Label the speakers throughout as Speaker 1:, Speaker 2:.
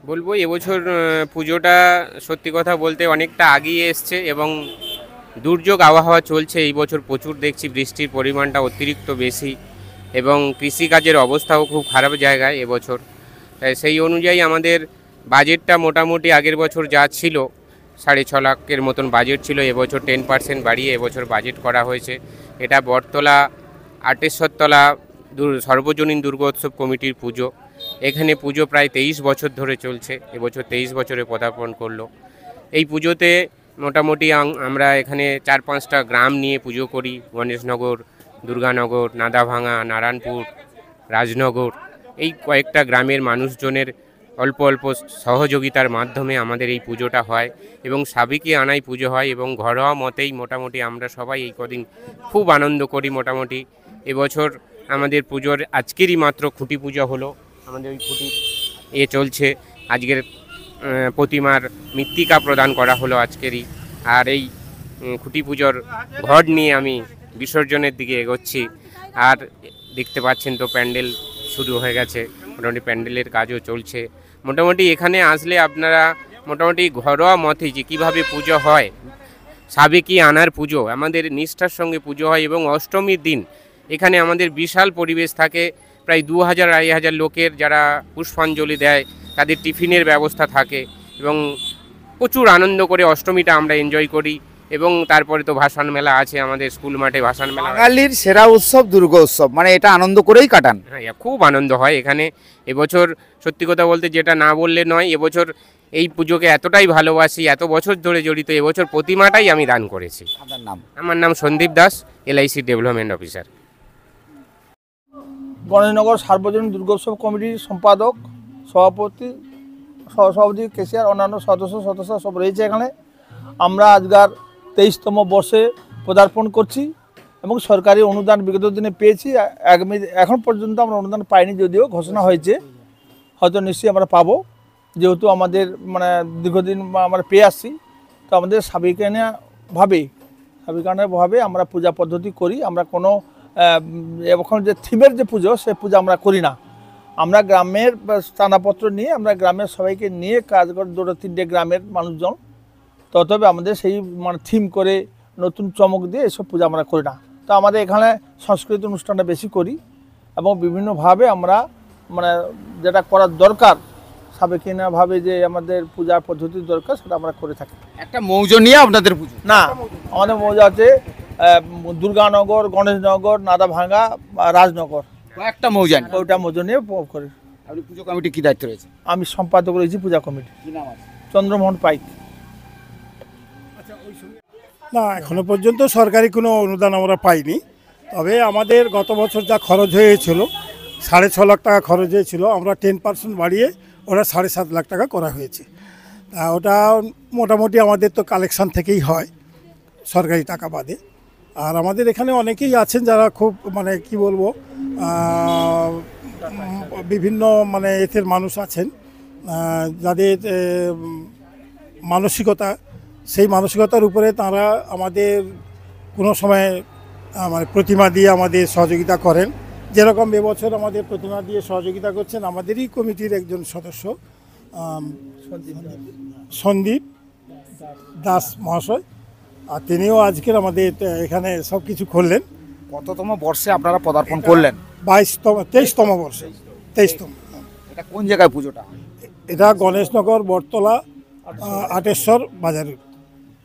Speaker 1: বলবো এবছর পুজোটা সত্যি কথা বলতে অনেকটা আগিয়ে এসছে এবং দুর্যোগ আবহাওয়া চলছে। এই বছর প্রচুর দেখছি বৃষ্টির পরিমাণটা অতিরিক্ত বেশি এবং কৃষিকাজের অবস্থাও খুব খারাপ জায়গায় এবছর। তাই সেই অনুযায়ী আমাদের বাজেটটা মোটামুটি আগের বছর যা ছিল 6.5 লাখের মতন বাজেট ছিল, এবছর 10% বাড়িয়ে এবছর বাজেট করা হয়েছে। এটা বটতলা আটেশ্বরতলা সর্বজনীন দুর্গোৎসব কমিটির পুজো। এখানে পুজো প্রায় 23 বছর ধরে চলছে, এবছর 23 বছরে পদার্পণ করলো। এই পুজোতে মোটামুটি আমরা এখানে 4-5টা গ্রাম নিয়ে পুজো করি। গণেশনগর, দুর্গানগর, নাদাভাঙা, নারায়ণপুর, রাজনগর, এই কয়েকটা গ্রামের মানুষজনের অল্প অল্প সহযোগিতার মাধ্যমে আমাদের এই পুজোটা হয় এবং সাবেকি আনাই পুজো হয় এবং ঘরোয়া মতেই মোটামুটি আমরা সবাই এই কদিন খুব আনন্দ করি। মোটামুটি এবছর আমাদের পুজোর আজকেরই মাত্র খুঁটি পুজো হলো, আমাদের ওই খুঁটি চলছে। আজকের প্রতিমার মৃত্তিকা প্রদান করা হলো আজকেরই। আর এই খুঁটি পুজোর ঘট নিয়ে আমি বিসর্জনের দিকে এগোচ্ছি। আর দেখতে পাচ্ছেন তো প্যান্ডেল শুরু হয়ে গেছে, মোটামুটি প্যান্ডেলের কাজও চলছে। মোটামুটি এখানে আসলে আপনারা মোটামুটি ঘরোয়া মতে যে কীভাবে পুজো হয়, সাবেকি আনার পুজো, আমাদের নিষ্ঠার সঙ্গে পুজো হয় এবং অষ্টমীর দিন এখানে আমাদের বিশাল পরিবেশ থাকে। প্রায় 2000-2500 লোকের যারা পুষ্পাঞ্জলি দেয়, তাদের টিফিনের ব্যবস্থা থাকে এবং প্রচুর আনন্দ করে অষ্টমীটা আমরা এনজয় করি। এবং তারপরে তো ভাসান মেলা আছে, আমাদের স্কুল মাঠে ভাসান মেলা।
Speaker 2: বাঙালির সেরা উৎসব দুর্গোৎসব, মানে এটা আনন্দ করেই কাটান।
Speaker 1: হ্যাঁ, খুব আনন্দ হয় এখানে। এবছর সত্যি কথা বলতে যেটা না বললে নয়, এবছর এই পুজোকে এতটাই ভালোবাসি, এত বছর ধরে জড়িত, এবছর প্রতিমাটাই আমি দান করেছি।
Speaker 2: আপনার নাম?
Speaker 1: আমার নাম Sandip Das, LIC development officer.
Speaker 3: Ganeshnagar সার্বজনীন দুর্গোৎসব কমিটির সম্পাদক, সভাপতি, সহসভাপতি, কেশিয়ার, অন্যান্য সদস্য সব রয়েছে এখানে। আমরা আজকাল 23তম বর্ষে পদার্পণ করছি এবং সরকারি অনুদান বিগত দিনে পেয়েছি। এখন পর্যন্ত আমরা অনুদান পাইনি, যদিও ঘোষণা হয়েছে, হয়তো নিশ্চয়ই আমরা পাবো, যেহেতু আমাদের মানে দীর্ঘদিন আমরা পেয়ে আসছি। তো আমাদের সাবেকানাভাবে আমরা পূজা পদ্ধতি করি। আমরা কোনো এখন যে থিমের যে পুজো, সে পুজো আমরা করি না। আমরা গ্রামের স্থানাপত্র নিয়ে, আমরা গ্রামের সবাইকে নিয়ে কাজ করি, 2-3টে গ্রামের মানুষজন। তবে আমাদের সেই মানে থিম করে নতুন চমক দিয়ে এসব পূজা আমরা করি না। তো আমাদের এখানে সাংস্কৃতিক অনুষ্ঠানটা বেশি করি এবং বিভিন্নভাবে আমরা মানে যেটা করার দরকার, সাবেকিনাভাবে যে আমাদের পূজার পদ্ধতির দরকার, সেটা আমরা করে থাকি।
Speaker 2: একটা মৌজো নিয়ে আপনাদের পুজো?
Speaker 3: না, আমাদের মৌজা আছে দুর্গানগর, গণেশনগর, নাদাভাঙা, রাজনগর,
Speaker 2: একটা মৌজা।
Speaker 3: ওইটা মৌজা নিয়ে করি।
Speaker 2: আপনি পুজো কমিটি কি দায়িত্ব রয়েছে?
Speaker 3: আমি সম্পাদক রয়েছি পূজা কমিটি।
Speaker 2: কি নাম আছে?
Speaker 3: চন্দ্রমোহন পাইক।
Speaker 4: না, এখনো পর্যন্ত সরকারি কোনো অনুদান আমরা পাইনি। তবে আমাদের গত বছর যা খরচ হয়েছিল, 6.5 লাখ টাকা খরচ হয়েছিল, আমরা 10% বাড়িয়ে ওরা 7.5 লাখ টাকা করা হয়েছে। তা ওটা মোটামুটি আমাদের তো কালেকশান থেকেই হয়, সরকারি টাকা বাদে। আর আমাদের এখানে অনেকেই আছেন যারা খুব মানে কি বলবো, বিভিন্ন মানে এদের মানুষ আছেন যাদের মানসিকতা, সেই মানসিকতার উপরে তারা আমাদের কোনো সময় মানে প্রতিমা দিয়ে আমাদের সহযোগিতা করেন। যেরকম এবছর আমাদের প্রতিমা দিয়ে সহযোগিতা করছেন আমাদেরই কমিটির একজন সদস্য সন্দীপ দাস মহাশয়, আর তিনিও আজকের আমাদের এখানে সব কিছু করলেন।
Speaker 2: কততম বর্ষে আপনারা পদার্পণ করলেন?
Speaker 4: 23তম বর্ষে। 23তম।
Speaker 2: এটা কোন জায়গায় পুজোটা?
Speaker 4: এটা গণেশনগর বটতলা আটেশ্বর বাজারের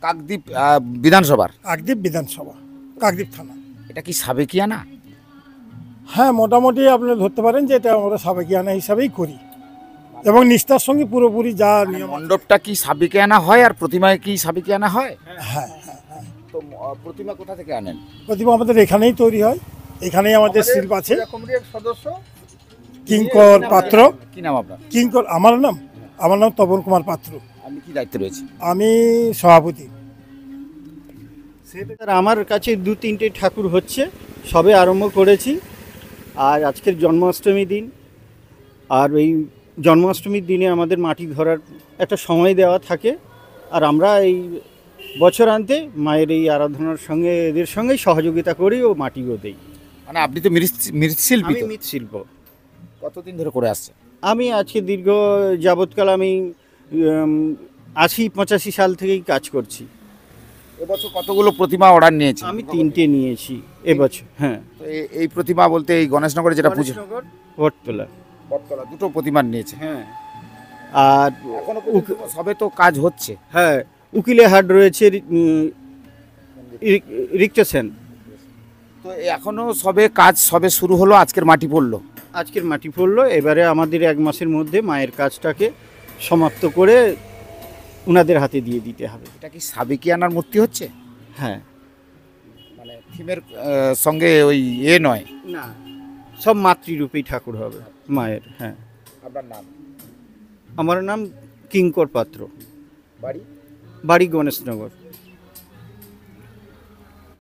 Speaker 2: কাকদ্বীপ বিধানসভার।
Speaker 4: কাকদ্বীপ বিধানসভা, কাকদ্বীপ থানা।
Speaker 2: এটা কি সাবেকিয়ানা?
Speaker 4: হ্যাঁ, মোটামুটি আপনি ধরতে পারেন যে এটা আমরা সাবেকিয়ানা হিসাবেই করি এবং নিষ্ঠার সঙ্গে পুরোপুরি যা নিয়ম।
Speaker 2: মণ্ডপটা কি সাবেকিয়ানা হয় আর প্রতিমায় কি সাবেকিয়ানা হয়?
Speaker 4: হ্যাঁ।
Speaker 2: তো প্রতিমা কোথা থেকে আনেন?
Speaker 4: প্রতিমা আমাদের এখানেই তৈরি হয়, এখানেই আমাদের শিল্প আছে।
Speaker 3: কমিটির সদস্য
Speaker 4: কিঙ্কর পাত্র।
Speaker 2: কি নাম আপনার?
Speaker 4: কিঙ্কর। আমার নাম তপন কুমার পাত্র।
Speaker 2: আপনি কি দায়িত্ব রয়েছে?
Speaker 4: আমি সভাপতি।
Speaker 5: আমার কাছে 2-3টে ঠাকুর হচ্ছে, সবে আরম্ভ করেছি। আর আজকের জন্মাষ্টমী দিন, আর এই জন্মাষ্টমীর দিনে আমাদের মাটি ধরার একটা সময় দেওয়া থাকে। আর আমরা এই বছরান্তে মায়ের এই আরাধনার সঙ্গে এদের সঙ্গে সহযোগিতা করি ও মাটিও দেই।
Speaker 2: মানে আপনি তো মৃৎশিল্পী।
Speaker 5: আমি মৃৎশিল্প।
Speaker 2: কতদিন ধরে করে আসছে?
Speaker 5: আমি আজকে দীর্ঘ যাবৎকাল আমি 80-85 সাল থেকেই কাজ করছি।
Speaker 2: এবছর কতগুলো প্রতিমা অর্ডার নিয়েছে?
Speaker 5: আমি 3টে নিয়েছি এবছর। হ্যাঁ,
Speaker 2: তো এই প্রতিমা বলতে এই গণেশনগরে যেটা পুজো,
Speaker 5: গণেশনগর, বটতলা।
Speaker 2: বটতলা দুটো প্রতিমার নিয়েছে।
Speaker 5: হ্যাঁ, আর
Speaker 2: এখনো পর্যন্ত সবে তো কাজ হচ্ছে।
Speaker 5: হ্যাঁ, উকিলে হাট রয়েছে, রিক্তা সেন।
Speaker 2: তো এখনো সবে কাজ সবে শুরু হলো, আজকের মাটি পড়লো।
Speaker 5: আজকের মাটি পড়লো, এবারে আমাদের 1 মাসের মধ্যে মায়ের কাজটাকে সমাপ্ত করে ওনাদের হাতে দিয়ে দিতে হবে।
Speaker 2: এটা কি সাবেকিয়ানার মূর্তি হচ্ছে?
Speaker 5: হ্যাঁ,
Speaker 2: মানে থিমের সঙ্গে ওই নয়?
Speaker 5: না, সব মাতৃরূপেই ঠাকুর হবে মায়ের। হ্যাঁ,
Speaker 2: আপনার নাম?
Speaker 5: আমার নাম কিঙ্কর পাত্র,
Speaker 2: বাড়ি?
Speaker 5: বাড়ি গণেশনগর।